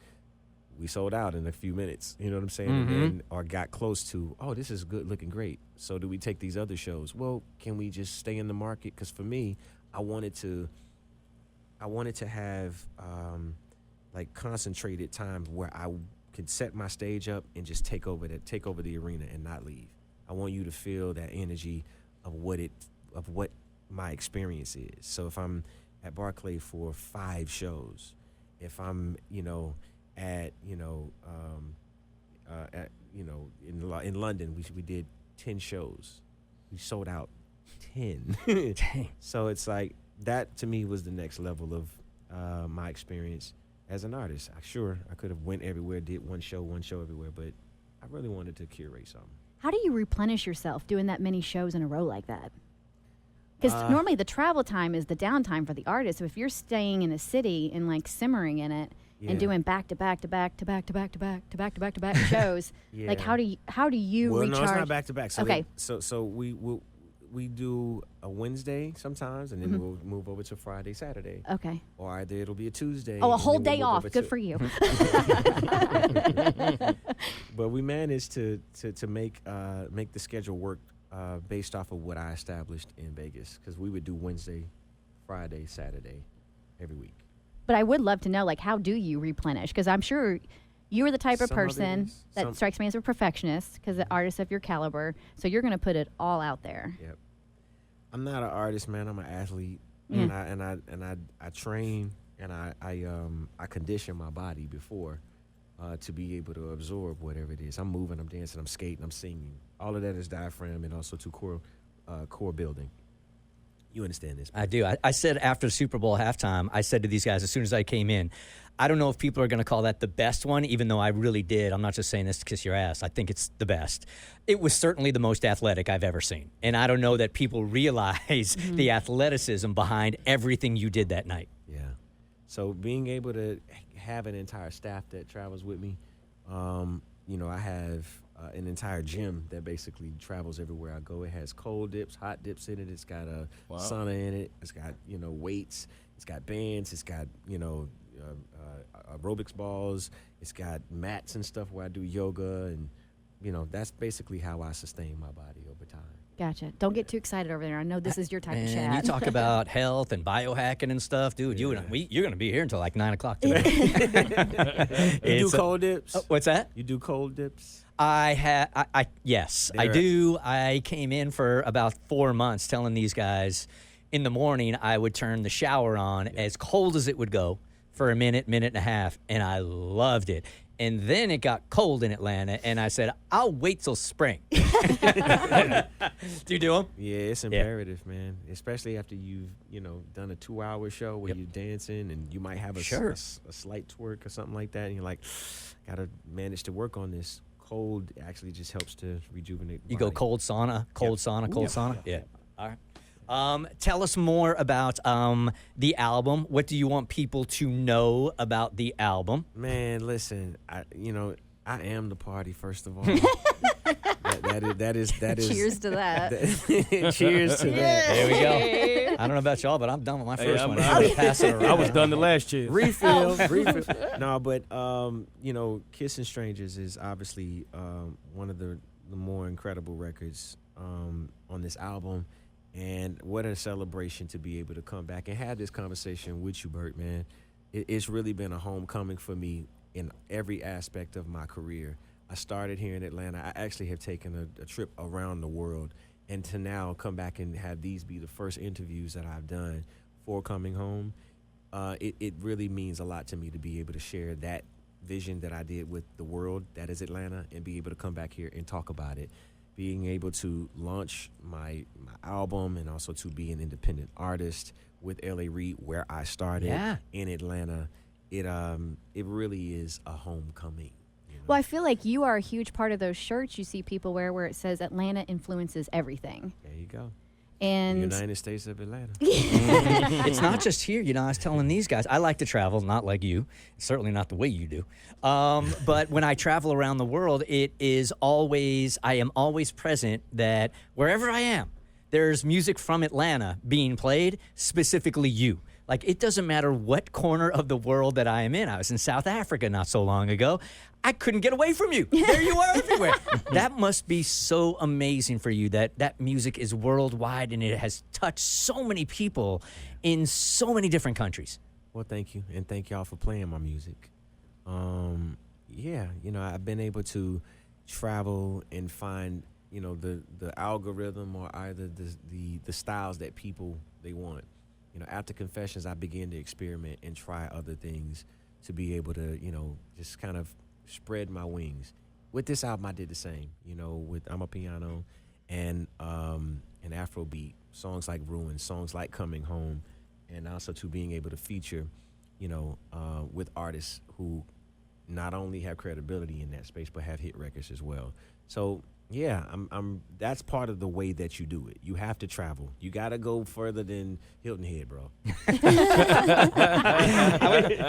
S2: We sold out in a few minutes, you know what I'm saying?
S1: Mm-hmm.
S2: And then, or got close to, oh, this is good, looking great. So do we take these other shows? Well, can we just stay in the market? Because for me, I wanted to have concentrated times where I could set my stage up and just take over the arena and not leave. I want you to feel that energy of what my experience is. So if I'm at Barclay for 5 shows. If I'm, at, in London, we did 10 shows. We sold out 10.
S1: Dang.
S2: So it's like that to me was the next level of my experience as an artist. I could have went everywhere, did one show everywhere, but I really wanted to curate something.
S3: How do you replenish yourself doing that many shows in a row like that? Because normally the travel time is the downtime for the artist. So if you're staying in a city and like simmering in it and doing back to back to back to back to back to back to back to back to back shows, like how do you recharge?
S2: No, it's not back to back. So
S3: okay.
S2: So we do a Wednesday sometimes, and then we'll move over to Friday, Saturday.
S3: Okay.
S2: Or either it'll be a Tuesday.
S3: Oh, a
S2: and
S3: whole
S2: then we'll
S3: day
S2: move
S3: off.
S2: over
S3: Good
S2: to-
S3: for you.
S2: But we managed to make the schedule work based off of what I established in Vegas, because we would do Wednesday, Friday, Saturday every week.
S3: But I would love to know, like, how do you replenish? Because I'm sure you are the type of
S2: Some other
S3: person
S2: ways.
S3: that strikes me as a perfectionist, because the artist of your caliber. So you're going to put it all out there.
S2: Yep. I'm not an artist, man. I'm an athlete,
S3: Mm.
S2: and I train and I condition my body before to be able to absorb whatever it is. I'm moving, I'm dancing, I'm skating, I'm singing. All of that is diaphragm and also to core building. You understand this?
S1: I do. I said after the Super Bowl halftime, I said to these guys as soon as I came in, I don't know if people are going to call that the best one, even though I really did. I'm not just saying this to kiss your ass. I think it's the best. It was certainly the most athletic I've ever seen. And I don't know that people realize the athleticism behind everything you did that night.
S2: Yeah. So being able to have an entire staff that travels with me, I have an entire gym that basically travels everywhere I go. It has cold dips, hot dips in it. It's got a sauna in it. It's got, weights. It's got bands. It's got, aerobics balls. It's got mats and stuff where I do yoga. And, that's basically how I sustain my body over time.
S3: Gotcha. Don't get too excited over there. I know this is your type of
S1: And
S3: chat.
S1: you talk about health and biohacking and stuff, dude. You're going to be here until like 9 o'clock today.
S2: You do cold dips?
S1: What's that?
S2: You do cold dips?
S1: Yes, I do. I came in for about 4 months telling these guys in the morning I would turn the shower on as cold as it would go for a minute and a half, and I loved it. And then it got cold in Atlanta, and I said, I'll wait till spring. Do you do them?
S2: Yeah, it's imperative, man. Especially after you've, done a 2-hour show where you're dancing and you might have a slight twerk or something like that, and you're like, gotta manage to work on this. Cold actually just helps to rejuvenate the
S1: You
S2: body.
S1: go cold sauna, cold sauna?
S2: Yeah.
S1: All right. Tell us more about the album. What do you want people to know about the album?
S2: Man, listen, I am the party, first of all. that is.
S3: Cheers to that.
S2: Cheers to that.
S1: There we go. I don't know about y'all, but I'm done with my first one.
S4: I
S1: Pass it around.
S4: I was done the last year.
S2: Refill. No, but Kissing Strangers is obviously one of the more incredible records on this album. And what a celebration to be able to come back and have this conversation with you, Bert, man. It's really been a homecoming for me in every aspect of my career. I started here in Atlanta. I actually have taken a trip around the world. And to now come back and have these be the first interviews that I've done for coming home, it really means a lot to me to be able to share that vision that I did with the world that is Atlanta and be able to come back here and talk about it. Being able to launch my album and also to be an independent artist with L.A. Reid, where I started in Atlanta, it really is a homecoming.
S3: Well, I feel like you are a huge part of those shirts you see people wear where it says Atlanta influences everything.
S2: There you go.
S3: And
S2: United States of Atlanta.
S1: It's not just here. I was telling these guys, I like to travel, not like you. Certainly not the way you do. But when I travel around the world, I am always present that wherever I am, there's music from Atlanta being played, specifically you. Like, it doesn't matter what corner of the world that I am in. I was in South Africa not so long ago. I couldn't get away from you. There you are everywhere. That must be so amazing for you that music is worldwide and it has touched so many people in so many different countries.
S2: Well, thank you. And thank y'all for playing my music. I've been able to travel and find, the algorithm or either the styles that people, they want. after Confessions, I began to experiment and try other things to be able to, just kind of spread my wings. With this album, I did the same, with I'm a Piano and Afrobeat, songs like Ruin, songs like Coming Home, and also to being able to feature, with artists who not only have credibility in that space, but have hit records as well. So, yeah, that's part of the way that you do it. You have to travel. You got to go further than Hilton Head, bro.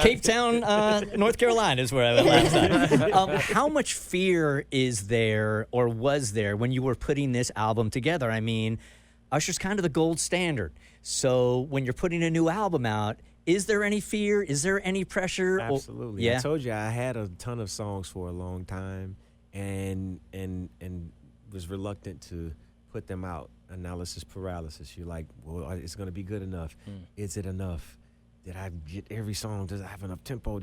S1: Cape Town, North Carolina is where I went last time. How much fear is there or was there when you were putting this album together? I mean, Usher's kind of the gold standard. So when you're putting a new album out, is there any fear? Is there any pressure?
S2: Absolutely.
S1: Yeah.
S2: I told you I had a ton of songs for a long time and was reluctant to put them out. Analysis paralysis. You're like, well, it's going to be good enough. Is it enough? Did I get every song? Does it have enough tempo?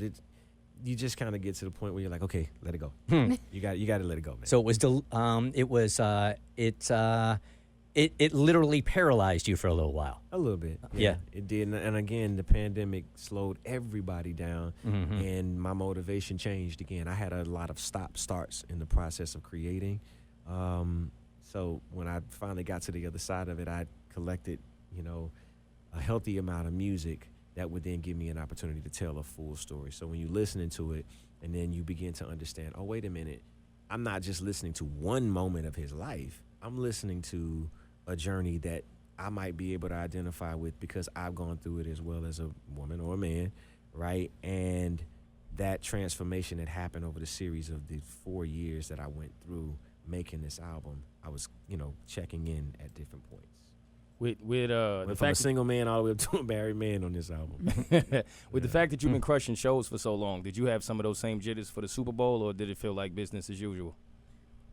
S2: You just kind of get to the point where you're like, okay, let it go. You got to let it go, man.
S1: So it literally paralyzed you for a little while.
S2: A little bit.
S1: Yeah.
S2: It did. And again, the pandemic slowed everybody down, and my motivation changed again. I had a lot of stop-starts in the process of creating. So when I finally got to the other side of it, I collected, a healthy amount of music that would then give me an opportunity to tell a full story. So when you're listening to it and then you begin to understand, oh, wait a minute, I'm not just listening to one moment of his life. I'm listening to a journey that I might be able to identify with because I've gone through it as well as a woman or a man, right? And that transformation that happened over the series of the 4 years that I went through making this album, I was, checking in at different points.
S4: With
S2: Went from a single man all the way up to a married man on this album.
S4: With the fact that you've been crushing shows for so long, did you have some of those same jitters for the Super Bowl, or did it feel like business as usual?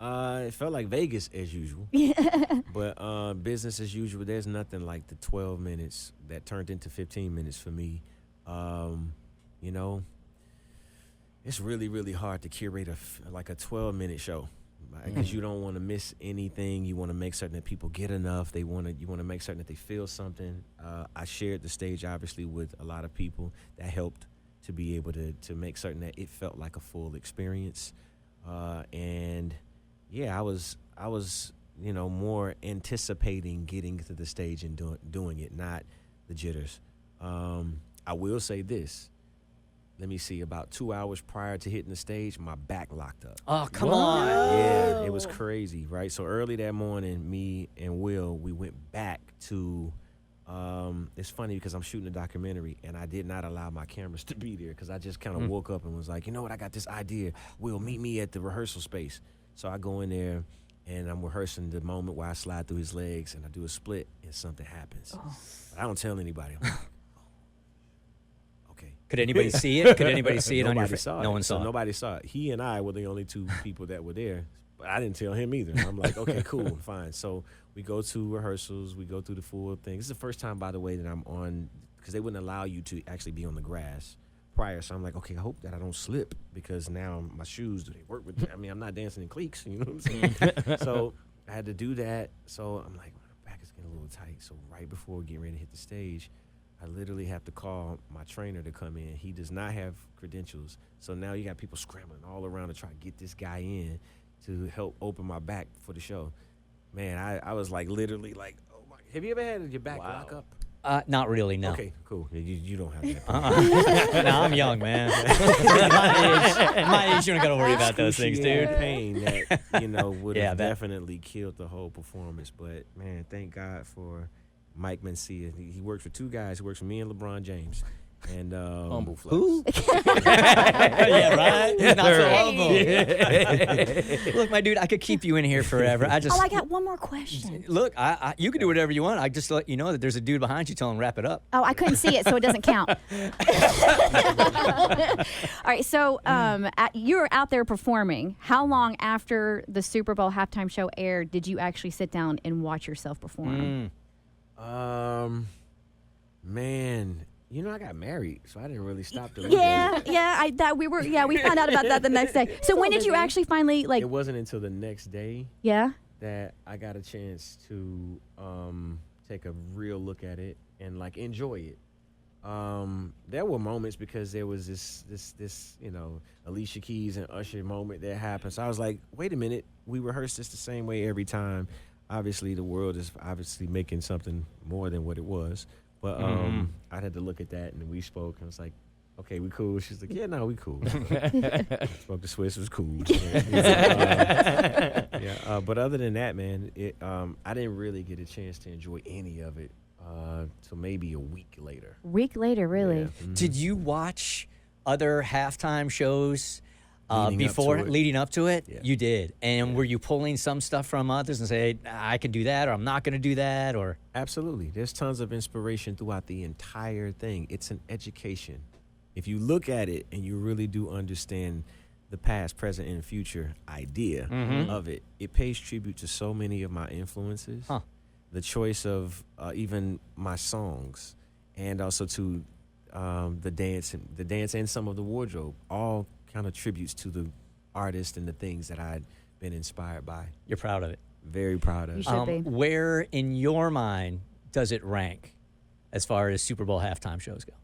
S2: It felt like Vegas as usual. But business as usual, there's nothing like the 12 minutes that turned into 15 minutes for me. It's really, really hard to curate a 12-minute show because you don't want to miss anything. You want to make certain that people get enough. You want to make certain that they feel something. I shared the stage, obviously, with a lot of people. That helped to be able to make certain that it felt like a full experience. And yeah, I was more anticipating getting to the stage and doing it, not the jitters. I will say this. Let me see, about 2 hours prior to hitting the stage, my back locked up.
S1: Oh, come on.
S2: Yeah, it was crazy, right? So early that morning, me and Will, we went back to, it's funny because I'm shooting a documentary and I did not allow my cameras to be there because I just kind of woke up and was like, you know what, I got this idea. Will, meet me at the rehearsal space. So I go in there and I'm rehearsing the moment where I slide through his legs and I do a split and something happens. But I don't tell anybody. I'm like, okay.
S1: Could anybody see it? Could anybody see it on your
S2: Nobody
S1: face?
S2: saw it.
S1: No one saw
S2: So
S1: it.
S2: nobody saw it. He and I were the only two people that were there. But I didn't tell him either. I'm like, okay, cool, fine. So we go to rehearsals. We go through the full thing. This is the first time, by the way, that I'm on, because they wouldn't allow you to actually be on the grass prior. So I'm like, okay, I hope that I don't slip because now my shoes, do they work with me? I mean, I'm not dancing in cleats, you know what I'm saying? So I had to do that. So I'm like, my back is getting a little tight. So right before we get ready to hit the stage, I literally have to call my trainer to come in. He does not have credentials. So now you got people scrambling all around to try to get this guy in to help open my back for the show. Man, I was like literally like, oh my. Have you ever had your back lock up?
S1: Not really, no.
S2: Okay, cool. You don't have that.
S1: No, I'm young, man. my age, you don't got to worry about those things, dude.
S2: Pain that, would
S1: Yeah,
S2: have
S1: that-
S2: definitely killed the whole performance. But, man, thank God for Mike Mencia. He works for two guys. He works for me and LeBron James. And
S4: Humble flex.
S1: Who? Yeah, right? He's not so humble. Look, my dude, I could keep you in here forever. I
S3: I got one more question.
S1: Look, you can do whatever you want. I just let you know that there's a dude behind you. Tell him wrap it up.
S3: Oh, I couldn't see it, so it doesn't count. All right, so you were out there performing. How long after the Super Bowl halftime show aired did you actually sit down and watch yourself perform?
S2: Man, I got married, so I didn't really stop to look
S3: Yeah,
S2: at it.
S3: we found out about that the next day. So when did you actually finally
S2: It wasn't until the next day
S3: Yeah?
S2: that I got a chance to take a real look at it and like enjoy it. There were moments because there was this Alicia Keys and Usher moment that happened. So I was like, wait a minute, we rehearse this the same way every time. Obviously, the world is obviously making something more than what it was. But I had to look at that, and we spoke, and I was like, okay, we cool. She's like, yeah, no, we cool. Spoke to Swiss, was cool. But other than that, man, I didn't really get a chance to enjoy any of it till maybe a week later.
S3: Week later, really?
S2: Yeah. Mhm.
S1: Did you watch other halftime shows leading up to it?
S2: Yeah.
S1: You did. And were you pulling some stuff from others and say, I could do that, or I'm not going to do that, or?
S2: Absolutely. There's tons of inspiration throughout the entire thing. It's an education. If you look at it and you really do understand the past, present, and future idea of it, it pays tribute to so many of my influences.
S1: Huh.
S2: The choice of even my songs, and also to the dance and some of the wardrobe, all kind of tributes to the artist and the things that I'd been inspired by.
S1: You're proud of it.
S2: Very proud of
S3: You
S2: it.
S3: should be.
S1: Where in your mind does it rank as far as Super Bowl halftime shows go?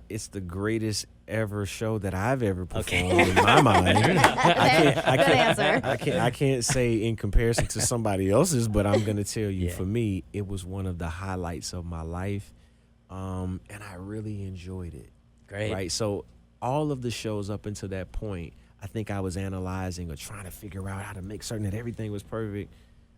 S2: It's the greatest ever show that I've ever performed in my mind.
S3: Good answer.
S2: I can't say in comparison to somebody else's, but I'm gonna tell you, for me, it was one of the highlights of my life, and I really enjoyed it.
S1: Great.
S2: Right. So all of the shows up until that point, I think I was analyzing or trying to figure out how to make certain that everything was perfect.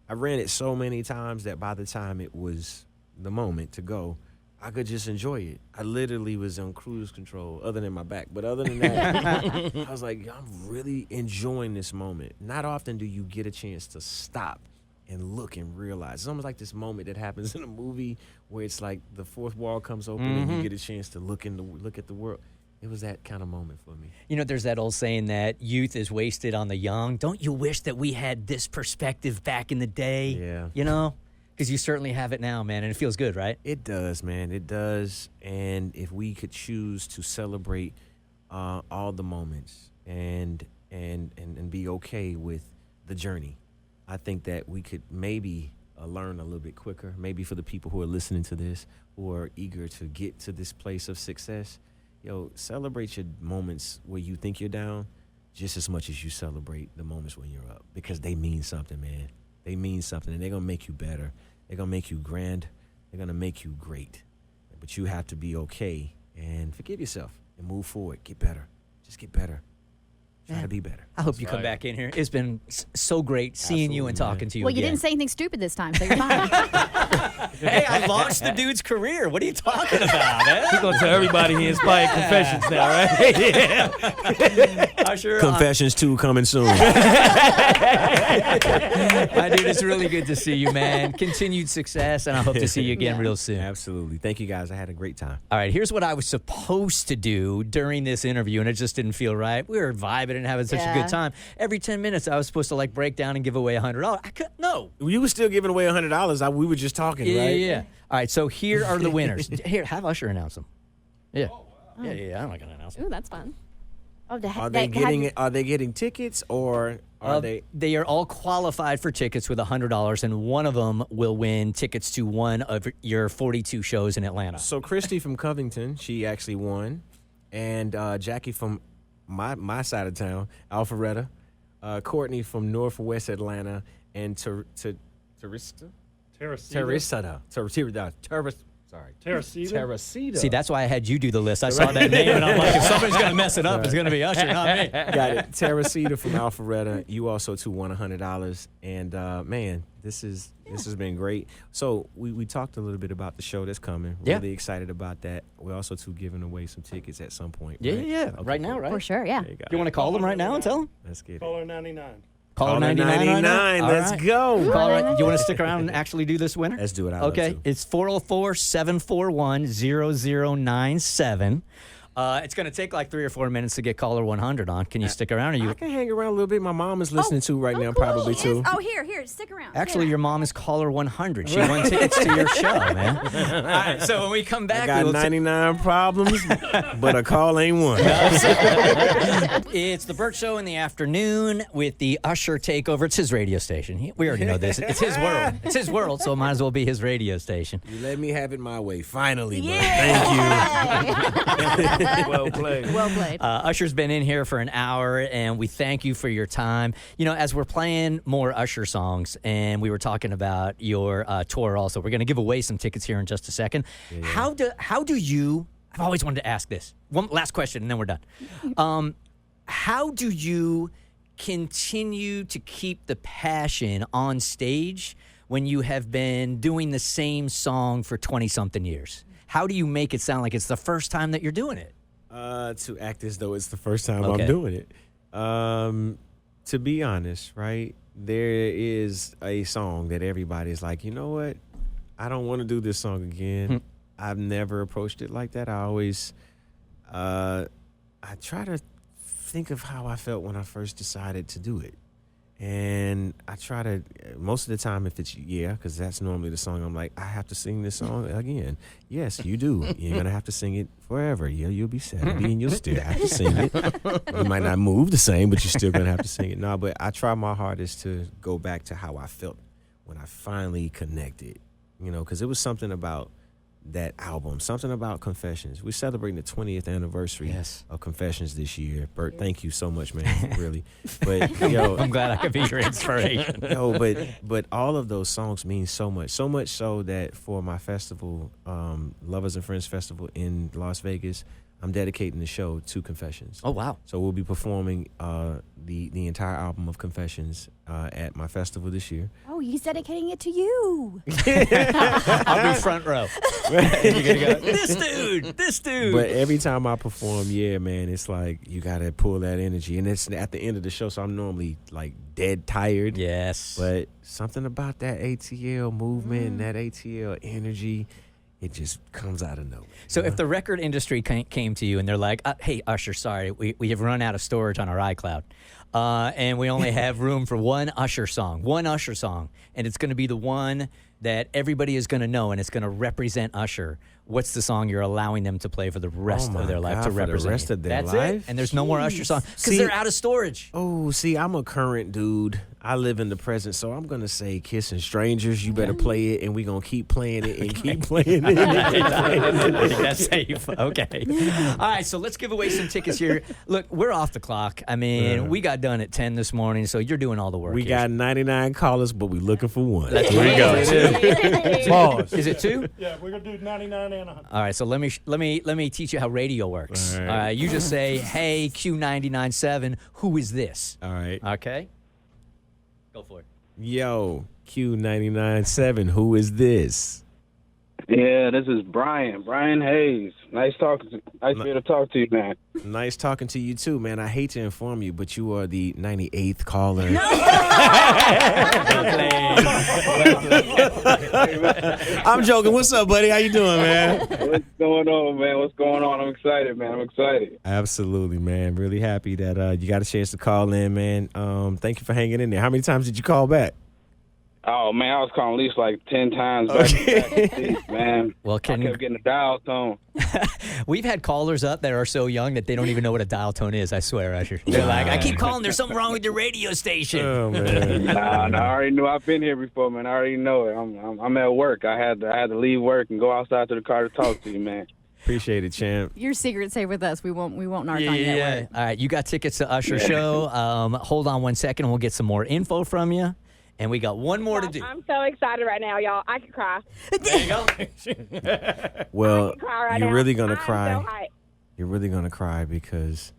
S2: I ran it so many times that by the time it was the moment to go, I could just enjoy it. I literally was on cruise control, other than my back. But other than that, I was like, I'm really enjoying this moment. Not often do you get a chance to stop and look and realize. It's almost like this moment that happens in a movie where it's like the fourth wall comes open and you get a chance to look at the world. It was that kind of moment for me.
S1: You know, there's that old saying that youth is wasted on the young. Don't you wish that we had this perspective back in the day?
S2: Yeah.
S1: You know? Because you certainly have it now, man, and it feels good, right?
S2: It does, man. It does. And if we could choose to celebrate all the moments and be okay with the journey, I think that we could maybe learn a little bit quicker. Maybe for the people who are listening to this, who are eager to get to this place of success, celebrate your moments where you think you're down just as much as you celebrate the moments when you're up, because they mean something, man. They mean something, and they're going to make you better. They're going to make you grand. They're going to make you great. But you have to be okay and forgive yourself and move forward. Get better. Just get better. Try to be better.
S1: I hope you come back in here. It's been so great seeing you and
S2: Absolutely,
S1: talking to you
S3: Well, you
S1: again.
S3: didn't say anything stupid this time, so you're fine.
S1: Hey, I launched the dude's career. What are you talking about, man?
S4: He's gonna tell everybody he inspired Confessions now, right? Yeah.
S1: Usher,
S2: Confessions 2 coming soon.
S1: my dude, it's really good to see you, man. Continued success, and I hope to see you again real soon.
S2: Absolutely. Thank you, guys. I had a great time.
S1: All right, here's what I was supposed to do during this interview, and it just didn't feel right. We were vibing and having such a
S3: Yeah.
S1: good time. Every 10 minutes, I was supposed to break down and give away $100. I couldn't. No.
S2: You were still giving away $100. We were just talking,
S1: Yeah,
S2: right?
S1: yeah. All right, so here are the winners. Here, have Usher announce them. Yeah. Yeah. I'm not gonna announce them.
S5: Ooh, that's fun.
S3: Oh,
S2: Are they getting tickets, or are they?
S1: They are all qualified for tickets with $100, and one of them will win tickets to one of your 42 shows in Atlanta.
S2: So Christy from Covington, she actually won, and Jackie from my side of town, Alpharetta, Courtney from Northwest Atlanta, and Teresa. Teresita.
S1: See, that's why I had you do the list. I saw that name, and I'm like, if somebody's going to mess it up, it's going to be Usher, not me.
S2: Got it. Teresita from Alpharetta. You also too won $100, and man, this has been great. So we talked a little bit about the show that's coming.
S1: Yeah.
S2: Really excited about that. We're also too giving away some tickets at some point.
S1: Yeah,
S2: right?
S1: yeah.
S2: Okay,
S1: Right now,
S2: cool.
S1: right?
S3: For sure, yeah.
S2: There you go.
S1: You want to call them right now and tell them?
S2: Let's get it.
S7: Caller 99.
S1: Caller 99 right now? All
S2: Let's
S1: right.
S2: go.
S1: Caller, you want to stick around and actually do this winner?
S2: Let's do it. I'd love
S1: Okay,
S2: to.
S1: it's 404-741-0097. It's going to take like 3 or 4 minutes to get caller 100 on. Can you stick around? Or you?
S2: I can hang around a little bit. My mom is listening to right now, probably too.
S3: Here, stick around.
S1: Actually, your mom is caller 100. She won tickets to your show, man. All right, so when we come back,
S2: I got 99 problems, but a call ain't one.
S1: It's the Bert Show in the afternoon with the Usher takeover. It's his radio station. We already know this. It's his world. It's his world, so it might as well be his radio station.
S2: You let me have it my way, finally, bro. Thank you.
S4: Well played.
S3: Well played.
S1: Usher's been in here for an hour, and we thank you for your time. You know, as we're playing more Usher songs, and we were talking about your tour also, we're going to give away some tickets here in just a second. Yeah. How do you, I've always wanted to ask this. One last question, and then we're done. How do you continue to keep the passion on stage when you have been doing the same song for 20-something years? How do you make it sound like it's the first time that you're doing it?
S2: To act as though it's the first time I'm doing it. To be honest, right, there is a song that everybody's like, you know what? I don't want to do this song again. I've never approached it like that. I always, I try to think of how I felt when I first decided to do it. And I try to, most of the time, if it's, because that's normally the song, I'm like, I have to sing this song again. Yes, you do. You're going to have to sing it forever. Yeah, you'll be 70 and you'll still have to sing it. You might not move the same, but you're still going to have to sing it. No, but I try my hardest to go back to how I felt when I finally connected, you know, because it was something about that album, something about Confessions. We're celebrating the 20th anniversary of Confessions this year. Bert, thank you so much, man, really. But yo,
S1: I'm glad I could be your inspiration.
S2: Yo, but all of those songs mean so much so that for my festival, Lovers and Friends Festival in Las Vegas, I'm dedicating the show to Confessions.
S1: Oh, wow.
S2: So we'll be performing the entire album of Confessions at my festival this year.
S3: Oh, he's dedicating it to you.
S1: I'll be front row. You're gonna go, this dude.
S2: But every time I perform, man, it's like you got to pull that energy. And it's at the end of the show, so I'm normally like dead tired.
S1: Yes.
S2: But something about that ATL movement and that ATL energy, it just comes out of nowhere.
S1: So if the record industry came to you and they're like, hey, Usher, sorry, we have run out of storage on our iCloud, and we only have room for one Usher song, and it's going to be the one that everybody is going to know, and it's going to represent Usher. What's the song you're allowing them to play for the rest of their life to represent
S2: for the rest
S1: you?
S2: of their
S1: That's
S2: life?
S1: it. And there's no more Usher songs because they're out of storage.
S2: Oh, see, I'm a current dude. I live in the present, so I'm going to say Kissing Strangers. You better play it, and we're going to keep playing it and keep playing it.
S1: I think that's safe. Okay. All right, so let's give away some tickets here. Look, we're off the clock. I mean, we got done at 10 this morning, so you're doing all the work.
S2: We got 99 callers, but we're looking for one.
S1: Here we go.
S4: Pause.
S1: Is it two?
S7: Yeah, we're gonna do 99 and 100.
S1: All right, so let me teach you how radio works.
S2: All right.
S1: You just say, "Hey, Q99.7, who is this?"
S2: All right.
S1: Okay. Go for it.
S2: Yo, Q99.7, who is this?
S8: Yeah, this is Brian Hayes. Nice for you to talk to you, man.
S2: Nice talking to you too, man. I hate to inform you, but you are the 98th caller. I'm joking. What's up, buddy? How you doing, man?
S8: What's going on, man? What's going on? I'm excited, man. I'm excited.
S2: Absolutely, man. Really happy that you got a chance to call in, man. Thank you for hanging in there. How many times did you call back?
S8: Oh, man, I was calling at least like 10 times back to back, man.
S1: Well,
S8: I kept getting a dial tone.
S1: We've had callers up that are so young that they don't even know what a dial tone is, I swear, Usher. They're like, I keep calling, there's something wrong with your radio station.
S2: Oh, man.
S8: Nah, I already knew. I've been here before, man. I already know it. I'm at work. I had to leave work and go outside to the car to talk to you, man.
S2: Appreciate it, champ.
S3: Your secret stay with us. We won't narc on you at work.
S1: All right, you got tickets to Usher show. Hold on 1 second, and we'll get some more info from you. And we got one more to do.
S9: I'm so excited right now, y'all. I could cry.
S1: There you go.
S2: Well,
S9: I can cry right
S2: you're
S9: now.
S2: really going to
S9: I'm
S2: cry.
S9: so hyped.
S2: You're really going to cry because...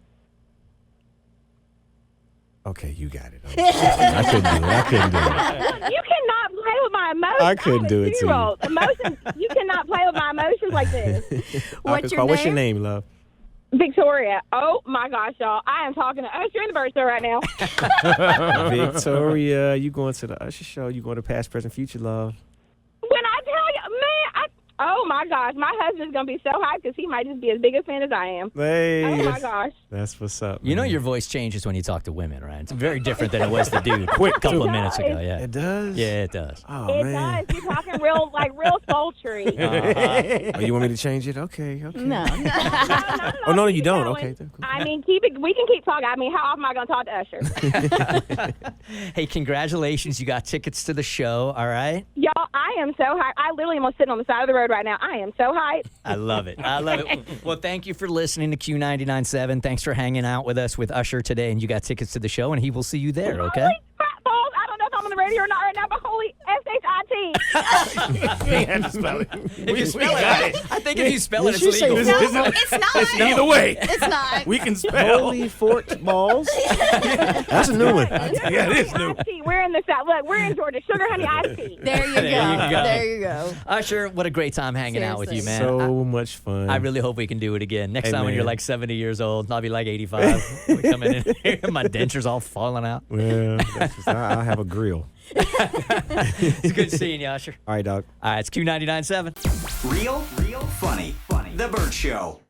S2: Okay, you got it. I couldn't do it.
S9: You cannot play with my emotions.
S2: I couldn't do it to you.
S9: Emotions. You cannot play with my emotions like this.
S3: What's
S2: What's your name, love?
S9: Victoria. Oh, my gosh, y'all. I am talking to Usher in the Bert Show right now.
S2: Victoria, you going to the Usher show. You going to past, present, future, love.
S9: When I tell you, man, Oh my gosh, my husband's gonna be so hyped because he might just be as big a fan as I am.
S2: Hey,
S9: Oh my gosh.
S2: that's what's up.
S1: You know
S2: man.
S1: your voice changes when you talk to women, right? It's very different than it was the dude a couple of minutes ago. Yeah,
S2: It does.
S1: yeah, it does.
S2: Oh
S9: It
S2: man.
S9: does. You're talking real sultry.
S2: Oh, you want me to change it? Okay.
S3: No.
S2: Oh no, you
S9: keep
S2: don't.
S9: going.
S2: Okay. Cool.
S9: I mean, keep it. We can keep talking. I mean, how often am I gonna talk to Usher?
S1: Hey, congratulations! You got tickets to the show. All right.
S9: Y'all, I am so hyped. I literally am sitting on the side of the road right now. I am so hyped.
S1: I love it. I love it. Well, thank you for listening to Q99.7. Thanks for hanging out with us with Usher today, and you got tickets to the show, and he will see you there. Okay.
S9: Holy crap balls! I don't know if I'm on the radio or not right now, but holy SHIT.
S4: We had to spell it.
S1: If you spell it, I think if you spell it, it's
S2: Did she say
S1: legal.
S2: this?
S3: No, it's not.
S4: Either way,
S3: It's not.
S4: we can spell.
S2: Holy forked balls. That's a new one.
S4: Yeah, it is new.
S9: Iced tea. We're in the South. Look, we're in Georgia. Sugar honey iced tea.
S3: There you
S1: There you
S3: go.
S1: go.
S3: There you go.
S1: Usher, what a great time hanging out with you, man.
S2: So much fun.
S1: I really hope we can do it again. Next
S2: Hey,
S1: time when
S2: man.
S1: you're like 70 years old, I'll be like 85. We come in here, my dentures all falling out.
S2: Well, that's just, I'll have a grill.
S1: It's good seeing you, Usher.
S2: All right, dog.
S1: All right, it's Q99.7.
S6: Real, funny. The Bert Show.